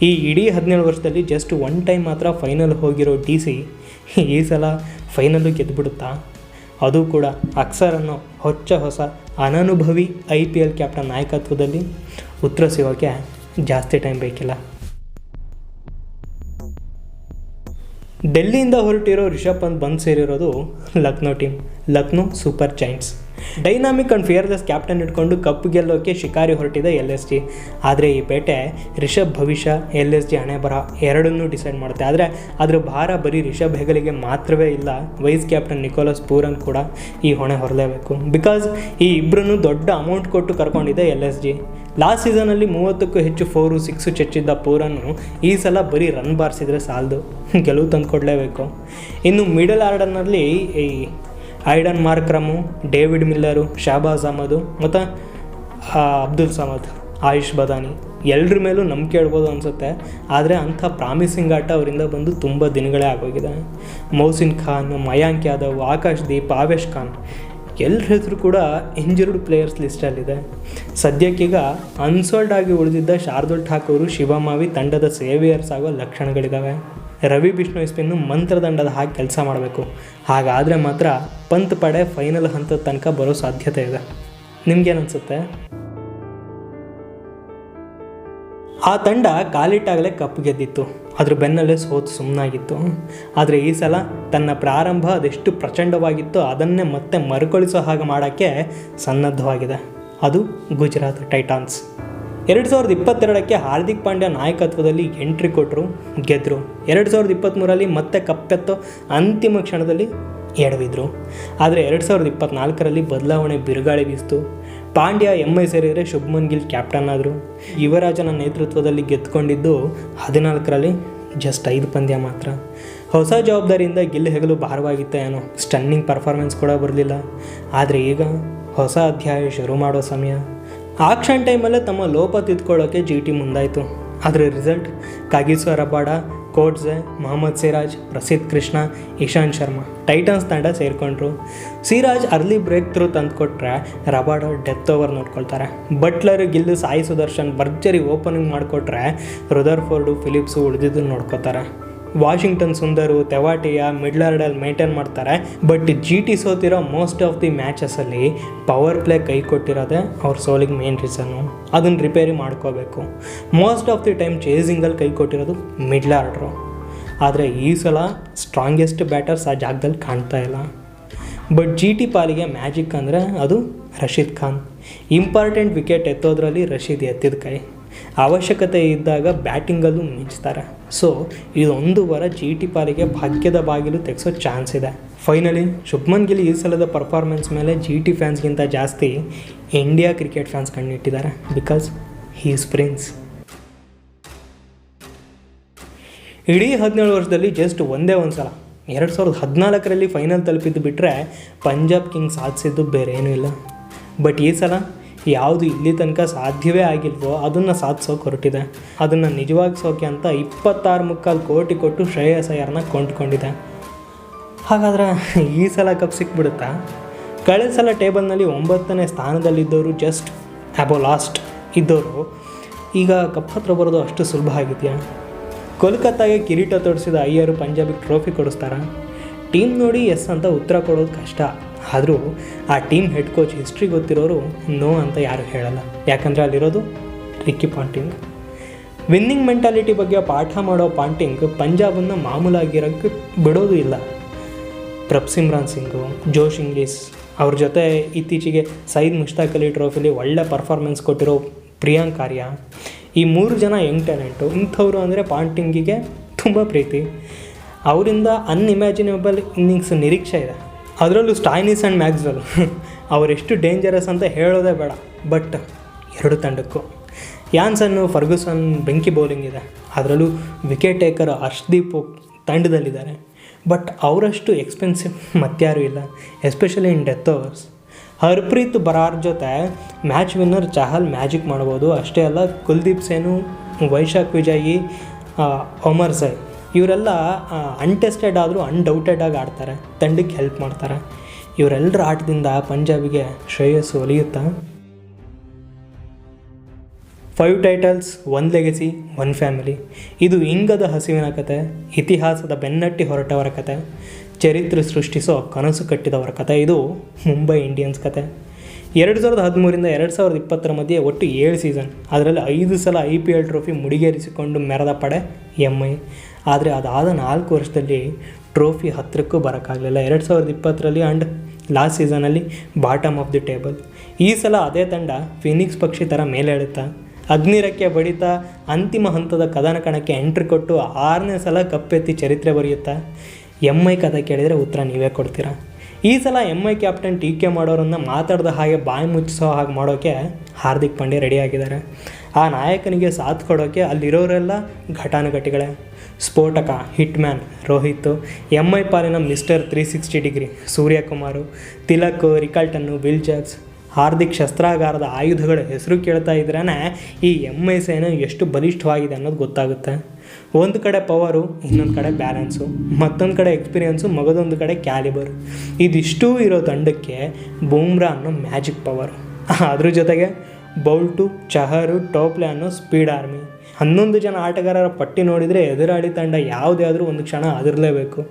ಈ ಇಡೀ 17 ವರ್ಷದಲ್ಲಿ ಜಸ್ಟ್ 1 ಟೈಮ್ ಮಾತ್ರ ಫೈನಲ್ ಹೋಗಿರೋ DC ಈ ಸಲ ಫೈನಲ್ಲು ಗೆದ್ದುಬಿಡುತ್ತಾ? ಅದು ಕೂಡ ಅಕ್ಷರ್ ಅನ್ನೋ ಹೊಸ ಅನನುಭವಿ IPL ಕ್ಯಾಪ್ಟನ್ ನಾಯಕತ್ವದಲ್ಲಿ. ಉತ್ತರ ಸಿಗೋಕ್ಕೆ ಜಾಸ್ತಿ ಟೈಮ್ ಬೇಕಿಲ್ಲ. ಡೆಲ್ಲಿಯಿಂದ ಹೊರಟಿರೋ ರಿಷಬ್ ಪಂತ್ ಬಂದು ಸೇರಿರೋದು Lucknow team, Lucknow Super Giants. Dynamic and fearless captain ಇಟ್ಕೊಂಡು ಕಪ್ ಗೆಲ್ಲೋಕ್ಕೆ ಶಿಕಾರಿ ಹೊರಟಿದೆ LSG. ಆದರೆ ಈ ಬೇಟೆ ರಿಷಬ್ ಭವಿಷ್ಯ, LSG ಹಣೆ ಬರ ಎರಡನ್ನೂ ಡಿಸೈಡ್ ಮಾಡುತ್ತೆ. ಆದರೆ ಅದರ ಭಾರ ಬರೀ ರಿಷಬ್ ಹೆಗಲಿಗೆ ಮಾತ್ರವೇ ಇಲ್ಲ, ವೈಸ್ ಕ್ಯಾಪ್ಟನ್ ನಿಕೋಲಸ್ ಪೂರನ್ ಕೂಡ ಈ ಹೊಣೆ ಹೊರಲೇಬೇಕು. ಬಿಕಾಸ್ ಈ ಇಬ್ಬರನ್ನು ದೊಡ್ಡ ಅಮೌಂಟ್ ಕೊಟ್ಟು ಕರ್ಕೊಂಡಿದೆ LSG. ಲಾಸ್ಟ್ ಸೀಸನಲ್ಲಿ 30ಕ್ಕೂ ಹೆಚ್ಚು 4, 6 ಚಚ್ಚಿದ್ದ ಪೂರನ್ನು ಈ ಸಲ ಬರೀ ರನ್ ಬಾರಿಸಿದ್ರೆ ಸಾಲದು, ಗೆಲುವು ತಂದು ಕೊಡಲೇಬೇಕು. ಇನ್ನು ಮಿಡಲ್ ಆರ್ಡರ್ನಲ್ಲಿ ಈ ಐಡನ್ ಮಾರ್ಕ್ರಮು, ಡೇವಿಡ್ ಮಿಲ್ಲರು, ಶಹಬಾಜ್ ಅಹಮದು ಮತ್ತು ಅಬ್ದುಲ್ ಸಮದ್, ಆಯುಷ್ ಬದಾನಿ ಎಲ್ಲರ ಮೇಲೂ ನಂಬಿಕೆ ಇಡ್ಬೋದು ಅನಿಸುತ್ತೆ. ಆದರೆ ಅಂಥ ಪ್ರಾಮಿಸಿಂಗ್ ಆಟ ಅವರಿಂದ ಬಂದು ತುಂಬ ದಿನಗಳೇ ಆಗೋಗಿದೆ. ಮೌಸಿನ್ ಖಾನ್, ಮಯಾಂಕ್ ಯಾದವ್, ಆಕಾಶ್ ದೀಪ್, ಆವೇಶ್ ಖಾನ್ ಎಲ್ಲರ ಹೆಸರು ಕೂಡ ಇಂಜರ್ಡ್ ಪ್ಲೇಯರ್ಸ್ ಲಿಸ್ಟಲ್ಲಿದೆ. ಸದ್ಯಕ್ಕೀಗ ಅನ್ಸೋಲ್ಡ್ ಆಗಿ ಉಳಿದಿದ್ದ ಶಾರ್ದುಲ್ ಠಾಕೂರು, ಶಿವಮಾವಿ ತಂಡದ ಸೇವಿಯರ್ಸ್ ಆಗೋ ಲಕ್ಷಣಗಳಿದ್ದಾವೆ. ರವಿ ಬಿಷ್ಣೋಯ್ ಸ್ಪಿನ್ನು ಮಂತ್ರದಂಡದ ಹಾಗೆ ಕೆಲಸ ಮಾಡಬೇಕು. ಹಾಗಾದರೆ ಮಾತ್ರ ಪಂತ್ ಪಡೆ ಫೈನಲ್ ಹಂತದ ತನಕ ಬರೋ ಸಾಧ್ಯತೆ ಇದೆ. ನಿಮ್ಗೇನನ್ಸುತ್ತೆ? ಆ ತಂಡ ಕಾಲಿಟ್ಟಾಗಲೇ ಕಪ್ ಗೆದ್ದಿತ್ತು, ಅದ್ರ ಬೆನ್ನಲ್ಲೇ ಸೋತು ಸುಮ್ಮನಾಗಿತ್ತು. ಆದರೆ ಈ ಸಲ ತನ್ನ ಪ್ರಾರಂಭ ಅದೆಷ್ಟು ಪ್ರಚಂಡವಾಗಿತ್ತು ಅದನ್ನೇ ಮತ್ತೆ ಮರುಕಳಿಸೋ ಹಾಗೆ ಮಾಡೋಕ್ಕೆ ಸನ್ನದ್ಧವಾಗಿದೆ. ಅದು ಗುಜರಾತ್ ಟೈಟಾನ್ಸ್. 2022ಕ್ಕೆ ಹಾರ್ದಿಕ್ ಪಾಂಡ್ಯ ನಾಯಕತ್ವದಲ್ಲಿ ಎಂಟ್ರಿ ಕೊಟ್ಟರು, ಗೆದ್ದರು. 2023ರಲ್ಲಿ ಮತ್ತೆ ಕಪ್ಪೆತ್ತೋ ಅಂತಿಮ ಕ್ಷಣದಲ್ಲಿ ಎಡವಿದ್ರು. ಆದರೆ 2024ರಲ್ಲಿ ಬದಲಾವಣೆ ಬಿರುಗಾಳಿ ಬೀಸ್ತು. ಪಾಂಡ್ಯ MI ಸೇರಿದರೆ ಶುಭ್ಮನ್ ಗಿಲ್ ಕ್ಯಾಪ್ಟನ್ ಆದರು. ಯುವರಾಜನ ನೇತೃತ್ವದಲ್ಲಿ ಗೆದ್ದುಕೊಂಡಿದ್ದು 14ರಲ್ಲಿ ಜಸ್ಟ್ 5 ಪಂದ್ಯ ಮಾತ್ರ. ಹೊಸ ಜವಾಬ್ದಾರಿಯಿಂದ ಗಿಲ್ ಹೆಗಲು ಭಾರವಾಗಿತ್ತ ಏನೋ, ಸ್ಟನ್ನಿಂಗ್ ಪರ್ಫಾರ್ಮೆನ್ಸ್ ಕೂಡ ಬರಲಿಲ್ಲ. ಆದರೆ ಈಗ ಹೊಸ ಅಧ್ಯಾಯ ಶುರು ಮಾಡೋ ಸಮಯ. ಆಕ್ಷನ್ ಟೈಮಲ್ಲೇ ತಮ್ಮ ಲೋಪ ತಿದ್ಕೊಳ್ಳೋಕ್ಕೆ GT ಮುಂದಾಯಿತು. ಅದರ result Kagiso Rabada, Coetzee, Mohammed Siraj, Prasidh Krishna, Ishant Sharma Titans ತಂಡ ಸೇರಿಕೊಂಡ್ರು. ಸಿರಾಜ್ ಅರ್ಲಿ ಬ್ರೇಕ್ ಥ್ರೂ ತಂದುಕೊಟ್ರೆ ರಬಾಡ ಡೆತ್ ಓವರ್ ನೋಡ್ಕೊಳ್ತಾರೆ. ಬಟ್ಲರ್, ಗಿಲ್, ಸಾಯಿ ಸುದರ್ಶನ್ ಭರ್ಜರಿ ಓಪನಿಂಗ್ ಮಾಡಿಕೊಟ್ರೆ ರುದರ್ಫೋರ್ಡು, ಫಿಲಿಪ್ಸು ಉಳಿದಿದ್ದು ನೋಡ್ಕೋತಾರೆ. Washington Sundar, Tewatia, middle order maintain ಮಾಡ್ತಾರೆ. ಬಟ್ GT ಸೋತಿರೋ ಮೋಸ್ಟ್ ಆಫ್ ದಿ ಮ್ಯಾಚಸಲ್ಲಿ ಪವರ್ ಪ್ಲೇ ಕೈ ಕೊಟ್ಟಿರೋದೆ ಅವ್ರ ಸೋಲಿಗೆ ಮೇನ್ ರೀಸನ್ನು. ಅದನ್ನು ರಿಪೇರಿ ಮಾಡ್ಕೋಬೇಕು. ಮೋಸ್ಟ್ ಆಫ್ ದಿ ಟೈಮ್ ಚೇಸಿಂಗಲ್ಲಿ ಕೈ ಕೊಟ್ಟಿರೋದು ಮಿಡ್ಲ್ ಆರ್ಡ್ರು. ಆದರೆ ಈ ಸಲ ಸ್ಟ್ರಾಂಗೆಸ್ಟ್ ಬ್ಯಾಟರ್ಸ್ ಆ ಜಾಗದಲ್ಲಿ ಕಾಣ್ತಾ ಇಲ್ಲ. ಬಟ್ GT ಪಾಲಿಗೆ ಮ್ಯಾಜಿಕ್ ಅಂದರೆ ಅದು ರಶೀದ್ ಖಾನ್. ಇಂಪಾರ್ಟೆಂಟ್ ವಿಕೆಟ್ ಎತ್ತೋದ್ರಲ್ಲಿ ರಶೀದ್ ಎತ್ತಿದ ಕೈ. ಅವಶ್ಯಕತೆ ಇದ್ದಾಗ ಬ್ಯಾಟಿಂಗಲ್ಲೂ ಮಿಂಚ್ತಾರೆ. ಸೊ ಇದೊಂದು ವಾರ GT ಪಾಲಿಗೆ ಭಾಗ್ಯದ ಬಾಗಿಲು ತೆಗೆಸೋ ಚಾನ್ಸ್ ಇದೆ. ಫೈನಲಿ ಶುಭ್ಮನ್ ಗಿಲ್ ಈ ಸಲದ ಪರ್ಫಾರ್ಮೆನ್ಸ್ ಮೇಲೆ GT ಫ್ಯಾನ್ಸ್ಗಿಂತ ಜಾಸ್ತಿ ಇಂಡಿಯಾ ಕ್ರಿಕೆಟ್ ಫ್ಯಾನ್ಸ್ ಕಣ್ಣಿಟ್ಟಿದ್ದಾರೆ. Because he is prince. ಇಡೀ 17 ವರ್ಷದಲ್ಲಿ ಜಸ್ಟ್ ಒಂದೇ ಒಂದು ಸಲ 2014ರಲ್ಲಿ ಫೈನಲ್ ತಲುಪಿದ್ದು ಬಿಟ್ಟರೆ ಪಂಜಾಬ್ ಕಿಂಗ್ಸ್ ಸಾಧಿಸಿದ್ದು ಬೇರೆ ಏನೂ ಇಲ್ಲ. ಬಟ್ ಈ ಸಲ ಯಾವುದು ಇಲ್ಲಿ ತನಕ ಸಾಧ್ಯವೇ ಆಗಿಲ್ವೋ ಅದನ್ನು ಸಾಧಿಸೋಕೆ ಹೊರಟಿದೆ. ಅದನ್ನು ನಿಜವಾಗಿಸೋಕೆ ಅಂತ 26.25 ಕೋಟಿ ಕೊಟ್ಟು ಶ್ರೇಯಸ್ ಅಯ್ಯರ್ನ ಕೊಂಡ್ಕೊಂಡಿದೆ. ಹಾಗಾದ್ರೆ ಈ ಸಲ ಕಪ್ ಸಿಕ್ಬಿಡುತ್ತಾ? ಕಳೆದ ಸಲ ಟೇಬಲ್ನಲ್ಲಿ 9ನೇ ಸ್ಥಾನದಲ್ಲಿದ್ದವರು, ಜಸ್ಟ್ ಅಬೋ ಲಾಸ್ಟ್ ಇದ್ದವರು ಈಗ ಕಪ್ ಹತ್ರ ಬರೋದು ಅಷ್ಟು ಸುಲಭ ಆಗಿದೆಯಾ? ಕೋಲ್ಕತ್ತಾಗೆ ಕಿರೀಟ ತೊಡಿಸಿದ ಅಯ್ಯರು ಪಂಜಾಬಿಗೆ ಟ್ರೋಫಿ ಕೊಡಿಸ್ತಾರ? ಟೀಮ್ ನೋಡಿ ಎಸ್ ಅಂತ ಉತ್ತರ ಕೊಡೋದು ಕಷ್ಟ. ಆದರೂ ಆ ಟೀಮ್ ಹೆಡ್ ಕೋಚ್ ಹಿಸ್ಟ್ರಿ ಗೊತ್ತಿರೋರು ನೋ ಅಂತ ಯಾರು ಹೇಳಲ್ಲ. ಯಾಕಂದರೆ ಅಲ್ಲಿರೋದು ರಿಕ್ಕಿ ಪಾಂಟಿಂಗ್. ವಿನ್ನಿಂಗ್ ಮೆಂಟಾಲಿಟಿ ಬಗ್ಗೆ ಪಾಠ ಮಾಡೋ ಪಾಂಟಿಂಗ್ ಪಂಜಾಬನ್ನು ಮಾಮೂಲಾಗಿರೋಕ್ಕೆ ಬಿಡೋದು ಇಲ್ಲ. ಪ್ರಭ್ಸಿಮ್ರಾನ್ ಸಿಂಗು, ಜೋಶ್ ಇಂಗ್ಲೀಸ್, ಅವ್ರ ಜೊತೆ ಇತ್ತೀಚೆಗೆ ಸೈಯದ್ ಮುಷ್ತಾಕ್ ಅಲಿ ಟ್ರೋಫಿಲಿ ಒಳ್ಳೆ ಪರ್ಫಾರ್ಮೆನ್ಸ್ ಕೊಟ್ಟಿರೋ ಪ್ರಿಯಾಂಕ್ ಆರ್ಯ, ಈ 3 ಜನ ಯಂಗ್ ಟ್ಯಾಲೆಂಟು. ಇಂಥವ್ರು ಅಂದರೆ ಪಾಂಟಿಂಗಿಗೆ ತುಂಬ ಪ್ರೀತಿ. ಅವರಿಂದ ಅನ್ಇಮ್ಯಾಜಿನೇಬಲ್ ಇನ್ನಿಂಗ್ಸ್ ನಿರೀಕ್ಷೆ ಇದೆ. ಅದರಲ್ಲೂ ಸ್ಟಾಯ್ನಿಸ್ ಆ್ಯಂಡ್ ಮ್ಯಾಕ್ಸ್ವೆಲ್ ಅವರೆಷ್ಟು ಡೇಂಜರಸ್ ಅಂತ ಹೇಳೋದೇ ಬೇಡ. ಬಟ್ 2 ತಂಡಕ್ಕೂ ಯಾನ್ಸನ್ನು, ಫರ್ಗುಸನ್ ಬೆಂಕಿ ಬೌಲಿಂಗ್ ಇದೆ. ಅದರಲ್ಲೂ ವಿಕೆಟ್ ಟೇಕರ್ ಹರ್ಷ್ದೀಪ್ ತಂಡದಲ್ಲಿದ್ದಾರೆ. ಬಟ್ ಅವರಷ್ಟು ಎಕ್ಸ್ಪೆನ್ಸಿವ್ ಮತ್ತಾರೂ ಇಲ್ಲ, especially in death overs. Harpreet Brar ಜೊತೆ ಮ್ಯಾಚ್ ವಿನ್ನರ್ ಚಹಲ್ ಮ್ಯಾಜಿಕ್ ಮಾಡ್ಬೋದು. ಅಷ್ಟೇ ಅಲ್ಲ, ಕುಲ್ದೀಪ್ ಸೇನು, ವೈಶಾಖ್ ವಿಜಯಿ, ಒಮರ್ ಝೈ ಇವರೆಲ್ಲ ಅನ್ಟೆಸ್ಟೆಡ್ ಆದರೂ ಅನ್ಡೌಟೆಡ್ ಆಗಿ ಆಡ್ತಾರೆ, ತಂಡಕ್ಕೆ ಹೆಲ್ಪ್ ಮಾಡ್ತಾರೆ. ಇವರೆಲ್ಲರ ಆಟದಿಂದ ಪಂಜಾಬಿಗೆ ಶ್ರೇಯಸ್ಸು ಒಲಿಯುತ್ತಾ? 5 ಟೈಟಲ್ಸ್, 1 ಲೆಗಸಿ, 1 ಫ್ಯಾಮಿಲಿ. ಇದು ಇಂಗದ ಹಸಿವಿನ ಕತೆ, ಇತಿಹಾಸದ ಬೆನ್ನಟ್ಟಿ ಹೊರಟವರ ಕತೆ, ಚರಿತ್ರೆ ಸೃಷ್ಟಿಸೋ ಕನಸು ಕಟ್ಟಿದವರ ಕತೆ. ಇದು ಮುಂಬೈ ಇಂಡಿಯನ್ಸ್ ಕತೆ. 2013ರಿಂದ 2020 ಮಧ್ಯೆ ಒಟ್ಟು 7 ಸೀಸನ್, ಅದರಲ್ಲಿ 5 ಸಲ IPL ಟ್ರೋಫಿ ಮುಡಿಗೇರಿಸಿಕೊಂಡು ಮೆರೆದ ಪಡೆ MI. ಆದರೆ ಅದಾದ 4 ವರ್ಷದಲ್ಲಿ ಟ್ರೋಫಿ ಹತ್ತಿರಕ್ಕೂ ಬರೋಕ್ಕಾಗಲಿಲ್ಲ. 2020ರಲ್ಲಿ ಆ್ಯಂಡ್ ಲಾಸ್ಟ್ ಸೀಸನಲ್ಲಿ ಬಾಟಮ್ ಆಫ್ ದಿ ಟೇಬಲ್. ಈ ಸಲ ಅದೇ ತಂಡ ಫಿನಿಕ್ಸ್ ಪಕ್ಷಿ ಥರ ಮೇಲೆ ಹೇಳುತ್ತಾ, ಅಗ್ನಿರಕ್ಕೆ ಬಡಿತಾ ಅಂತಿಮ ಹಂತದ ಕದನ ಕಣಕ್ಕೆ ಎಂಟ್ರಿ ಕೊಟ್ಟು 6ನೇ ಸಲ ಕಪ್ಪೆತ್ತಿ ಚರಿತ್ರೆ ಬರೆಯುತ್ತಾ? MI ಕಥೆ ಕೇಳಿದರೆ ಉತ್ತರ ನೀವೇ ಕೊಡ್ತೀರಾ. ಈ ಸಲ MI ಕ್ಯಾಪ್ಟನ್ ಟೀಕೆ ಮಾಡೋರನ್ನು ಮಾತಾಡ್ದ ಹಾಗೆ ಬಾಯಿ ಮುಚ್ಚಿಸೋ ಹಾಗೆ ಮಾಡೋಕ್ಕೆ ಹಾರ್ದಿಕ್ ಪಾಂಡ್ಯ ರೆಡಿಯಾಗಿದ್ದಾರೆ. ಆ ನಾಯಕನಿಗೆ ಸಾಥ್ ಕೊಡೋಕ್ಕೆ ಅಲ್ಲಿರೋರೆಲ್ಲ ಘಟಾನುಘಟಿಗಳೇ. ಸ್ಫೋಟಕ ಹಿಟ್ ಮ್ಯಾನ್ ರೋಹಿತ್, MI ಪಾಲಿನ mister 360 degree Suryakumar, Tilak, Rickelton, Will Jacks, Hardik ಶಸ್ತ್ರಾಗಾರದ ಆಯುಧಗಳ ಹೆಸರು ಕೇಳ್ತಾ ಇದ್ರೇ ಈ MI ಸೇನೆ ಎಷ್ಟು ಬಲಿಷ್ಠವಾಗಿದೆ ಅನ್ನೋದು ಗೊತ್ತಾಗುತ್ತೆ. ಒಂದು ಕಡೆ ಪವರು, ಇನ್ನೊಂದು ಕಡೆ ಬ್ಯಾಲೆನ್ಸು, ಮತ್ತೊಂದು ಕಡೆ ಎಕ್ಸ್ಪೀರಿಯೆನ್ಸು, ಮಗದೊಂದು ಕಡೆ ಕ್ಯಾಲಿಬರ್. ಇದಿಷ್ಟೂ ಇರೋ ತಂಡಕ್ಕೆ ಬೂಮ್ರಾ ಅನ್ನೋ ಮ್ಯಾಜಿಕ್ ಪವರು, ಅದ್ರ ಜೊತೆಗೆ ಬೌಲ್ಟು, ಚಹರು, ಟೋಪ್ಲೆ ಅನ್ನೋ ಸ್ಪೀಡ್ ಆರ್ಮಿ. 11 ಜನ ಆಟಗಾರರ ಪಟ್ಟಿ ನೋಡಿದರೆ ಎದುರಾಳಿ ತಂಡ ಯಾವುದೇ ಆದರೂ ಒಂದು ಕ್ಷಣ ಅದರಲೇಬೇಕು.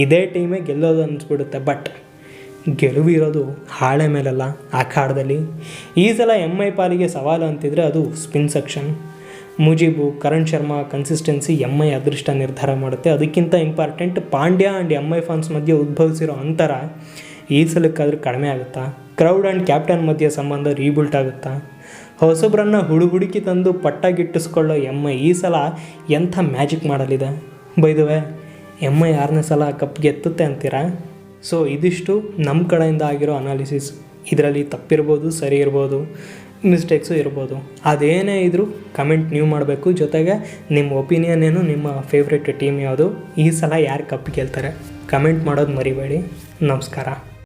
ಇದೇ ಟೀಮೇ ಗೆಲ್ಲೋದು ಅನಿಸ್ಬಿಡುತ್ತೆ. ಬಟ್ ಗೆಲುವು ಇರೋದು ಹಾಳೆ ಮೇಲಲ್ಲ, ಅಖಾಡದಲ್ಲಿ. ಈ ಸಲ MI ಪಾಲಿಗೆ ಸವಾಲು ಅಂತಿದ್ರೆ ಅದು spin section. Mujeeb, Karan Sharma consistency MI ಅದೃಷ್ಟ ನಿರ್ಧಾರ ಮಾಡುತ್ತೆ. ಅದಕ್ಕಿಂತ important, Pandya and MI fans ಮಧ್ಯೆ ಉದ್ಭವಿಸಿರೋ ಅಂತರ ಈ ಸಲಕ್ಕಾದರೂ ಕಡಿಮೆ ಆಗುತ್ತಾ? ಕ್ರೌಡ್ ಆ್ಯಂಡ್ ಕ್ಯಾಪ್ಟನ್ ಮಧ್ಯೆ ಸಂಬಂಧ ರೀಬಿಲ್ಟ್ ಆಗುತ್ತಾ? ಹೊಸಬ್ರನ್ನ ಹುಡುಕಿ ತಂದು ಪಟ್ಟಾಗಿಟ್ಟಿಸ್ಕೊಳ್ಳೋ MI ಈ ಸಲ ಎಂಥ ಮ್ಯಾಜಿಕ್ ಮಾಡಲಿದೆ? ಬೈದುವೆ MI 6ನೇ ಸಲ ಕಪ್ ಗೆತ್ತುತ್ತೆ ಅಂತೀರಾ? ಸೊ ಇದಿಷ್ಟು ನಮ್ಮ ಕಡೆಯಿಂದ ಆಗಿರೋ ಅನಾಲಿಸಿಸ್. ಇದರಲ್ಲಿ ತಪ್ಪಿರ್ಬೋದು, ಸರಿ ಇರ್ಬೋದು. ಮಿಸ್ಟೇಕ್ಸು ಇರ್ಬೋದು. ಅದೇನೇ ಇದ್ದರೂ ಕಮೆಂಟ್ ನೀವು ಮಾಡಬೇಕು. ಜೊತೆಗೆ ನಿಮ್ಮ ಒಪಿನಿಯನ್ ಏನು, ನಿಮ್ಮ ಫೇವ್ರೆಟ್ ಟೀಮ್ ಯಾವುದು, ಈ ಸಲ ಯಾರು ಕಪ್ ಗೆಲ್ತಾರೆ ಕಮೆಂಟ್ ಮಾಡೋದು ಮರಿಬೇಡಿ. ನಮಸ್ಕಾರ.